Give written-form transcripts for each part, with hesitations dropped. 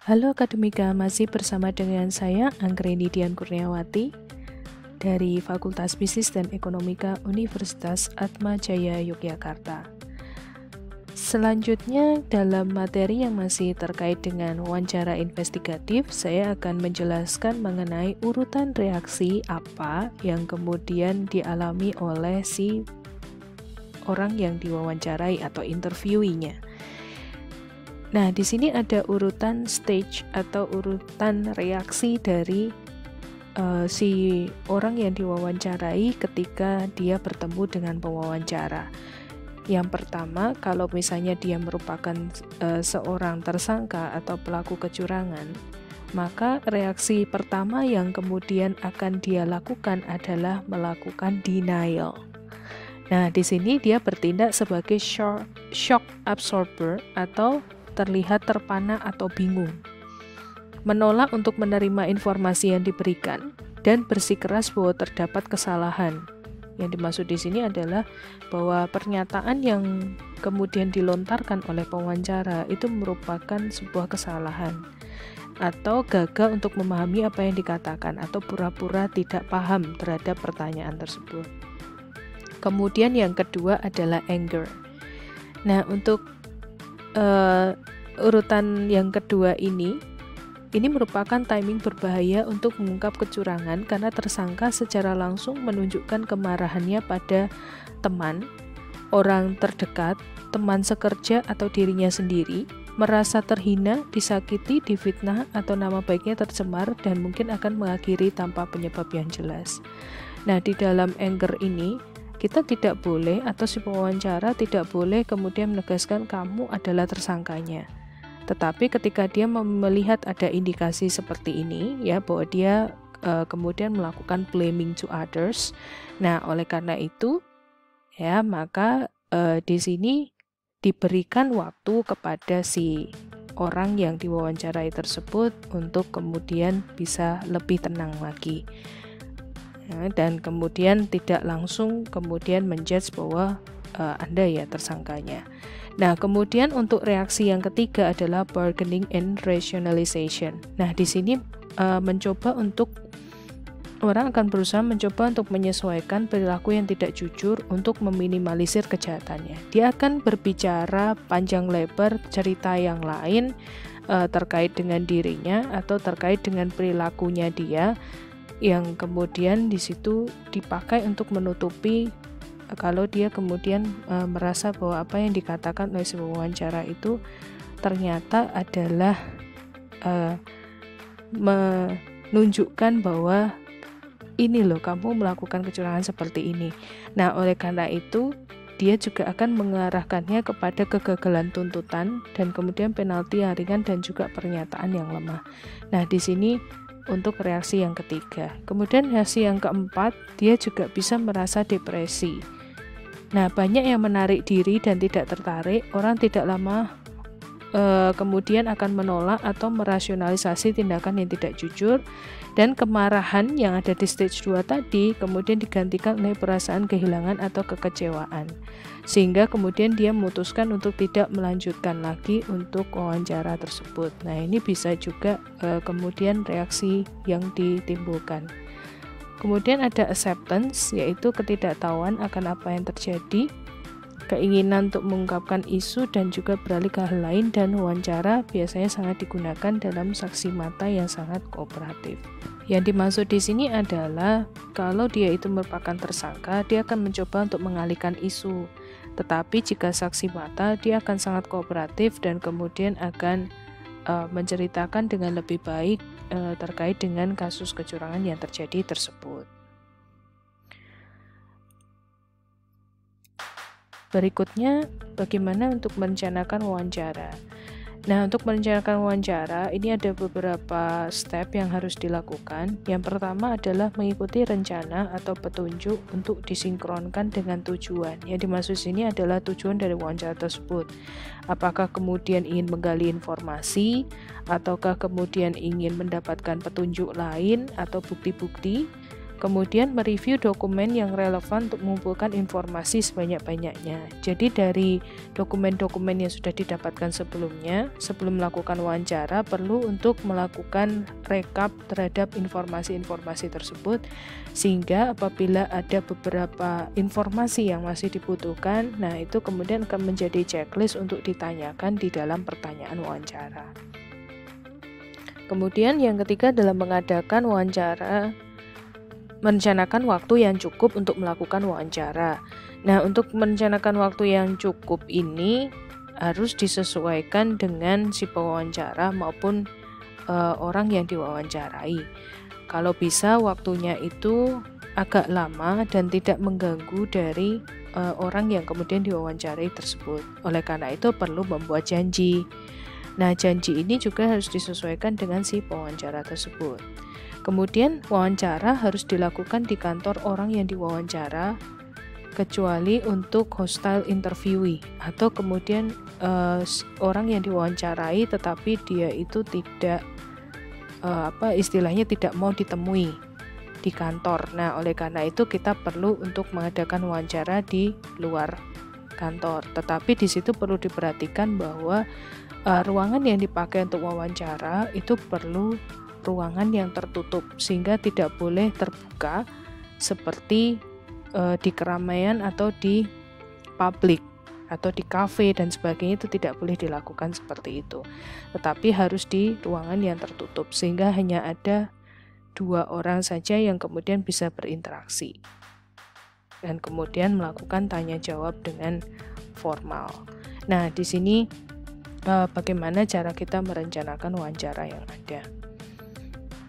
Halo Akademika, masih bersama dengan saya Anggreni Dian Kurniawati dari Fakultas Bisnis dan Ekonomika Universitas Atmajaya Yogyakarta. Selanjutnya, dalam materi yang masih terkait dengan wawancara investigatif, saya akan menjelaskan mengenai urutan reaksi apa yang kemudian dialami oleh si orang yang diwawancarai atau interviewinya. Nah, di sini ada urutan stage atau urutan reaksi dari si orang yang diwawancarai ketika dia bertemu dengan pewawancara. Yang pertama, kalau misalnya dia merupakan seorang tersangka atau pelaku kecurangan, maka reaksi pertama yang kemudian akan dia lakukan adalah melakukan denial. Nah, di sini dia bertindak sebagai shock absorber atau terlihat terpana atau bingung, menolak untuk menerima informasi yang diberikan, dan bersikeras bahwa terdapat kesalahan. Yang dimaksud di sini adalah bahwa pernyataan yang kemudian dilontarkan oleh pewawancara itu merupakan sebuah kesalahan, atau gagal untuk memahami apa yang dikatakan, atau pura-pura tidak paham terhadap pertanyaan tersebut. Kemudian yang kedua adalah anger. Nah, untuk urutan yang kedua ini merupakan timing berbahaya untuk mengungkap kecurangan karena tersangka secara langsung menunjukkan kemarahannya pada teman, orang terdekat, teman sekerja atau dirinya sendiri, merasa terhina, disakiti, difitnah, atau nama baiknya tercemar dan mungkin akan mengakhiri tanpa penyebab yang jelas. Nah, di dalam anger ini kita tidak boleh, atau si pewawancara tidak boleh kemudian menegaskan kamu adalah tersangkanya. Tetapi ketika dia melihat ada indikasi seperti ini, ya, bahwa dia kemudian melakukan blaming to others. Nah, oleh karena itu, ya, maka di sini diberikan waktu kepada si orang yang diwawancarai tersebut untuk kemudian bisa lebih tenang lagi. Dan kemudian tidak langsung kemudian menjudge bahwa Anda ya tersangkanya. Nah, kemudian untuk reaksi yang ketiga adalah bargaining and rationalization. Nah, di sini orang akan berusaha mencoba untuk menyesuaikan perilaku yang tidak jujur untuk meminimalisir kejahatannya. Dia akan berbicara panjang lebar cerita yang lain terkait dengan dirinya atau terkait dengan perilakunya dia, yang kemudian di situ dipakai untuk menutupi kalau dia kemudian merasa bahwa apa yang dikatakan oleh si wawancara itu ternyata adalah menunjukkan bahwa ini loh, kamu melakukan kecurangan seperti ini. Nah, oleh karena itu dia juga akan mengarahkannya kepada kegagalan tuntutan dan kemudian penalti yang ringan dan juga pernyataan yang lemah. Nah, di sini untuk reaksi yang ketiga. Kemudian reaksi yang keempat, dia juga bisa merasa depresi. Nah, banyak yang menarik diri dan tidak tertarik. Orang tidak lama kemudian akan menolak atau merasionalisasi tindakan yang tidak jujur, dan kemarahan yang ada di stage 2 tadi kemudian digantikan oleh perasaan kehilangan atau kekecewaan, sehingga kemudian dia memutuskan untuk tidak melanjutkan lagi untuk wawancara tersebut. Nah, ini bisa juga kemudian reaksi yang ditimbulkan. Kemudian ada acceptance, yaitu ketidaktahuan akan apa yang terjadi, keinginan untuk mengungkapkan isu dan juga beralih ke hal lain, dan wawancara biasanya sangat digunakan dalam saksi mata yang sangat kooperatif. Yang dimaksud di sini adalah kalau dia itu merupakan tersangka, dia akan mencoba untuk mengalihkan isu. Tetapi jika saksi mata, dia akan sangat kooperatif dan kemudian akan menceritakan dengan lebih baik terkait dengan kasus kecurangan yang terjadi tersebut. Berikutnya, bagaimana untuk merencanakan wawancara. Nah, untuk merencanakan wawancara, ini ada beberapa step yang harus dilakukan. Yang pertama adalah mengikuti rencana atau petunjuk untuk disinkronkan dengan tujuan. Yang dimaksud sini adalah tujuan dari wawancara tersebut. Apakah kemudian ingin menggali informasi, ataukah kemudian ingin mendapatkan petunjuk lain atau bukti-bukti. kemudian mereview dokumen yang relevan untuk mengumpulkan informasi sebanyak-banyaknya. Jadi dari dokumen-dokumen yang sudah didapatkan sebelumnya, sebelum melakukan wawancara, perlu untuk melakukan rekap terhadap informasi-informasi tersebut, sehingga apabila ada beberapa informasi yang masih dibutuhkan, nah itu kemudian akan menjadi checklist untuk ditanyakan di dalam pertanyaan wawancara. Kemudian yang ketiga dalam mengadakan wawancara, merencanakan waktu yang cukup untuk melakukan wawancara. Nah, untuk merencanakan waktu yang cukup ini harus disesuaikan dengan si pewawancara maupun orang yang diwawancarai. Kalau bisa waktunya itu agak lama dan tidak mengganggu dari orang yang kemudian diwawancarai tersebut. Oleh karena itu perlu membuat janji. Nah, janji ini juga harus disesuaikan dengan si pewawancara tersebut. Kemudian, wawancara harus dilakukan di kantor orang yang diwawancara, kecuali untuk hostile interviewee, atau kemudian orang yang diwawancarai tetapi dia itu tidak istilahnya tidak mau ditemui di kantor. Nah, oleh karena itu kita perlu untuk mengadakan wawancara di luar kantor. Tetapi di situ perlu diperhatikan bahwa ruangan yang dipakai untuk wawancara itu perlu ruangan yang tertutup, sehingga tidak boleh terbuka seperti di keramaian atau di publik atau di kafe dan sebagainya. Itu tidak boleh dilakukan seperti itu, tetapi harus di ruangan yang tertutup, sehingga hanya ada 2 orang saja yang kemudian bisa berinteraksi dan kemudian melakukan tanya jawab dengan formal. Nah, di sini bagaimana cara kita merencanakan wawancara yang ada.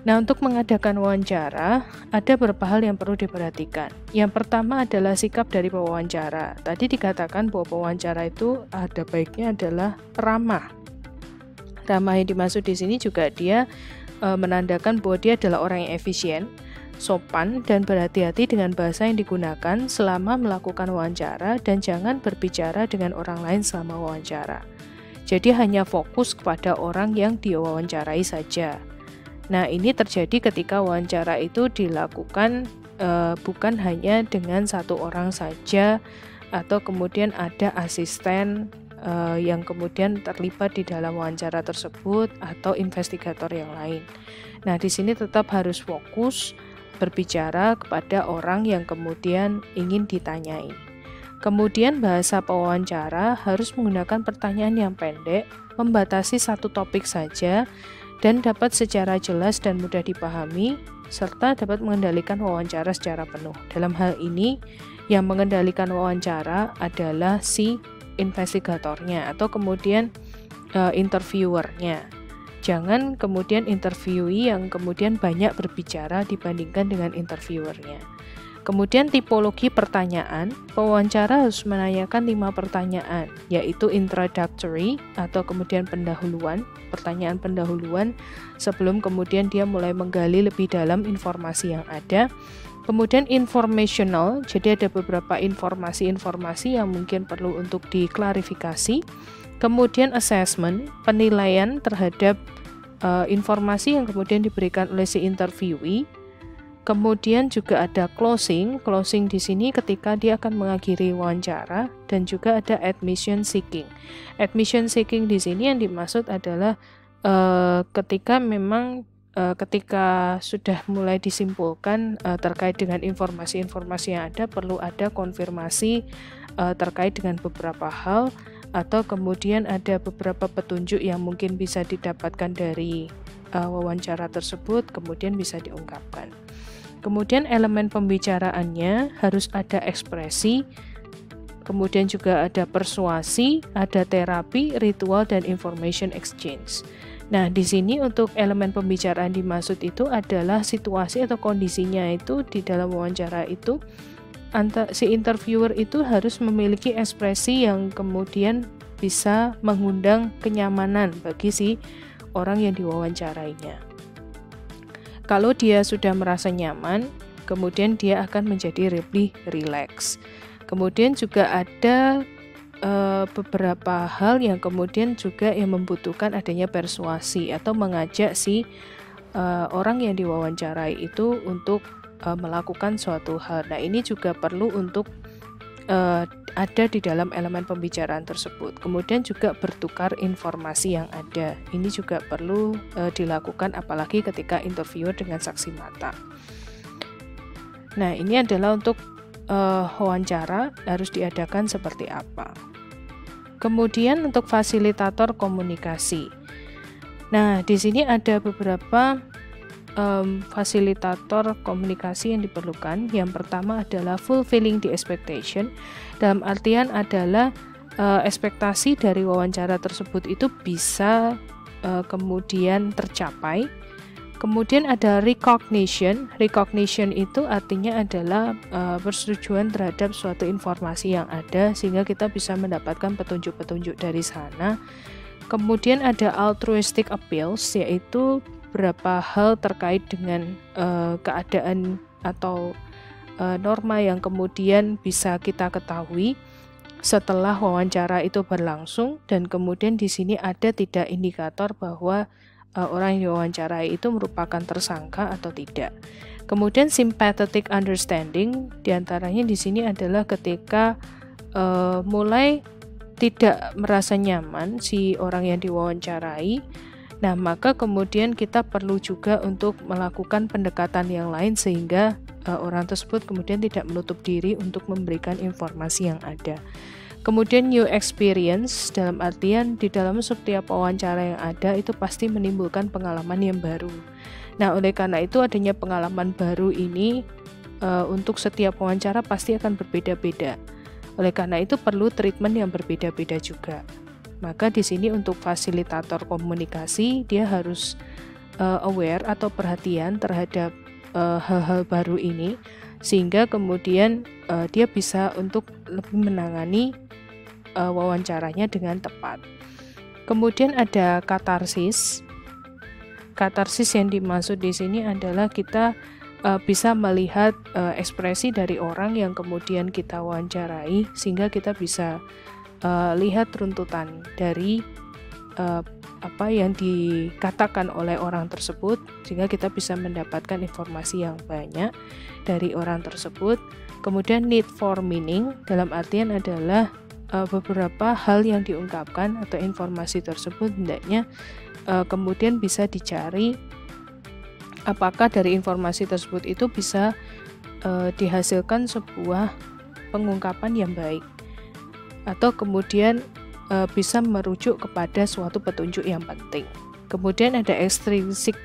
Nah, untuk mengadakan wawancara, ada beberapa hal yang perlu diperhatikan. Yang pertama adalah sikap dari pewawancara. Tadi dikatakan bahwa pewawancara itu ada baiknya adalah ramah. Ramah yang dimaksud di sini juga dia menandakan bahwa dia adalah orang yang efisien, sopan, dan berhati-hati dengan bahasa yang digunakan selama melakukan wawancara, dan jangan berbicara dengan orang lain selama wawancara. Jadi hanya fokus kepada orang yang diwawancarai saja. Nah, ini terjadi ketika wawancara itu dilakukan bukan hanya dengan 1 orang saja, atau kemudian ada asisten yang kemudian terlibat di dalam wawancara tersebut, atau investigator yang lain. Nah, di sini tetap harus fokus berbicara kepada orang yang kemudian ingin ditanyai. Kemudian bahasa pewawancara harus menggunakan pertanyaan yang pendek, membatasi 1 topik saja, dan dapat secara jelas dan mudah dipahami, serta dapat mengendalikan wawancara secara penuh. Dalam hal ini, yang mengendalikan wawancara adalah si investigatornya atau kemudian interviewernya. Jangan kemudian interviewee yang kemudian banyak berbicara dibandingkan dengan interviewernya. Kemudian tipologi pertanyaan, pewawancara harus menanyakan 5 pertanyaan, yaitu introductory atau kemudian pendahuluan, pertanyaan pendahuluan sebelum kemudian dia mulai menggali lebih dalam informasi yang ada. Kemudian informational, jadi ada beberapa informasi-informasi yang mungkin perlu untuk diklarifikasi. Kemudian assessment, penilaian terhadap informasi yang kemudian diberikan oleh si interviewee. Kemudian juga ada closing di sini ketika dia akan mengakhiri wawancara, dan juga ada admission seeking. Admission seeking di sini yang dimaksud adalah ketika memang ketika sudah mulai disimpulkan terkait dengan informasi-informasi yang ada, perlu ada konfirmasi terkait dengan beberapa hal, atau kemudian ada beberapa petunjuk yang mungkin bisa didapatkan dari wawancara tersebut, kemudian bisa diungkapkan. Kemudian elemen pembicaraannya harus ada ekspresi, kemudian juga ada persuasi, ada terapi, ritual, dan information exchange. Nah, di sini untuk elemen pembicaraan dimaksud itu adalah situasi atau kondisinya itu di dalam wawancara itu, si interviewer itu harus memiliki ekspresi yang kemudian bisa mengundang kenyamanan bagi si orang yang diwawancarainya. Kalau dia sudah merasa nyaman, kemudian dia akan menjadi lebih rileks. Kemudian juga ada beberapa hal yang kemudian juga yang membutuhkan adanya persuasi atau mengajak si orang yang diwawancarai itu untuk melakukan suatu hal. Nah, ini juga perlu untuk ada di dalam elemen pembicaraan tersebut. Kemudian juga bertukar informasi yang ada. Ini juga perlu dilakukan apalagi ketika interviewer dengan saksi mata. Nah, ini adalah untuk wawancara harus diadakan seperti apa. Kemudian untuk fasilitator komunikasi. Nah, di sini ada beberapa fasilitator komunikasi yang diperlukan. Yang pertama adalah fulfilling the expectation, dalam artian adalah ekspektasi dari wawancara tersebut itu bisa kemudian tercapai. Kemudian ada recognition. Recognition itu artinya adalah persetujuan terhadap suatu informasi yang ada sehingga kita bisa mendapatkan petunjuk-petunjuk dari sana. Kemudian ada altruistic appeals, yaitu beberapa hal terkait dengan keadaan atau norma yang kemudian bisa kita ketahui setelah wawancara itu berlangsung, dan kemudian di sini ada tidak indikator bahwa orang yang diwawancarai itu merupakan tersangka atau tidak. Kemudian sympathetic understanding, diantaranya di sini adalah ketika mulai tidak merasa nyaman si orang yang diwawancarai. Nah, maka kemudian kita perlu juga untuk melakukan pendekatan yang lain sehingga orang tersebut kemudian tidak menutup diri untuk memberikan informasi yang ada. Kemudian new experience, dalam artian di dalam setiap wawancara yang ada itu pasti menimbulkan pengalaman yang baru. Nah, oleh karena itu adanya pengalaman baru ini untuk setiap wawancara pasti akan berbeda-beda. Oleh karena itu perlu treatment yang berbeda-beda juga. Maka di sini untuk fasilitator komunikasi dia harus aware atau perhatian terhadap hal-hal baru ini sehingga kemudian dia bisa untuk lebih menangani wawancaranya dengan tepat. Kemudian ada katarsis. Katarsis yang dimaksud di sini adalah kita bisa melihat ekspresi dari orang yang kemudian kita wawancarai sehingga kita bisa lihat runtutan dari apa yang dikatakan oleh orang tersebut sehingga kita bisa mendapatkan informasi yang banyak dari orang tersebut. Kemudian need for meaning, dalam artian adalah beberapa hal yang diungkapkan atau informasi tersebut hendaknya kemudian bisa dicari apakah dari informasi tersebut itu bisa dihasilkan sebuah pengungkapan yang baik atau kemudian bisa merujuk kepada suatu petunjuk yang penting. Kemudian ada extrinsic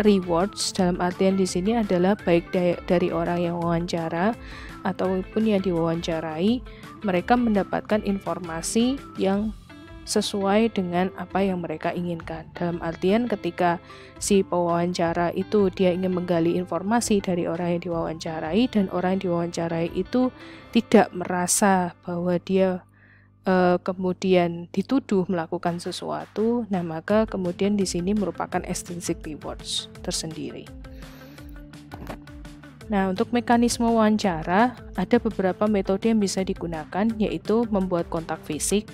rewards, dalam artian di sini adalah baik dari orang yang wawancara ataupun yang diwawancarai, mereka mendapatkan informasi yang sesuai dengan apa yang mereka inginkan. Dalam artian ketika si pewawancara itu dia ingin menggali informasi dari orang yang diwawancarai dan orang yang diwawancarai itu tidak merasa bahwa dia kemudian dituduh melakukan sesuatu, nah maka kemudian di sini merupakan extrinsic rewards tersendiri. Nah, untuk mekanisme wawancara ada beberapa metode yang bisa digunakan, yaitu membuat kontak fisik,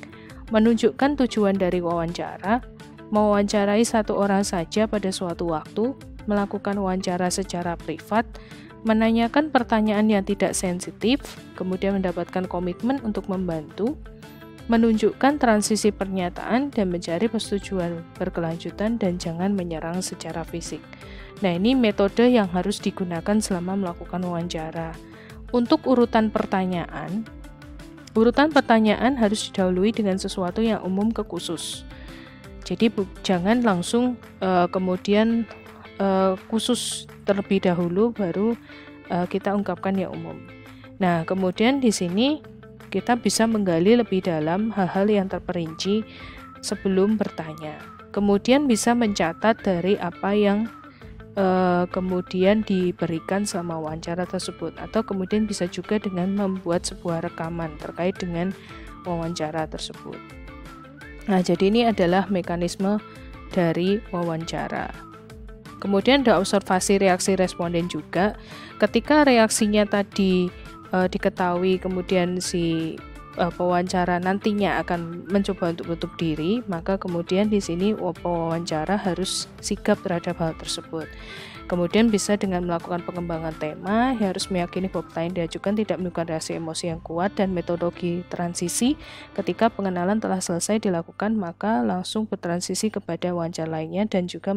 menunjukkan tujuan dari wawancara, mewawancarai satu orang saja pada suatu waktu, melakukan wawancara secara privat, menanyakan pertanyaan yang tidak sensitif, kemudian mendapatkan komitmen untuk membantu, menunjukkan transisi pernyataan dan mencari persetujuan berkelanjutan dan jangan menyerang secara fisik. Nah, ini metode yang harus digunakan selama melakukan wawancara. Untuk urutan pertanyaan harus didahului dengan sesuatu yang umum ke khusus. Jadi jangan langsung kemudian khusus terlebih dahulu baru kita ungkapkan yang umum. Nah, kemudian di sini kita bisa menggali lebih dalam hal-hal yang terperinci sebelum bertanya. Kemudian bisa mencatat dari apa yang kemudian diberikan selama wawancara tersebut, atau kemudian bisa juga dengan membuat sebuah rekaman terkait dengan wawancara tersebut. Nah, jadi ini adalah mekanisme dari wawancara. Kemudian ada observasi reaksi responden juga. Ketika reaksinya tadi diketahui, kemudian si pewawancara nantinya akan mencoba untuk tutup diri, maka kemudian di sini pewawancara harus sigap terhadap hal tersebut. Kemudian bisa dengan melakukan pengembangan tema, harus meyakini bahwa pertanyaan diajukan tidak menimbulkan reaksi emosi yang kuat, dan metodologi transisi ketika pengenalan telah selesai dilakukan maka langsung bertransisi kepada wawancara lainnya, dan juga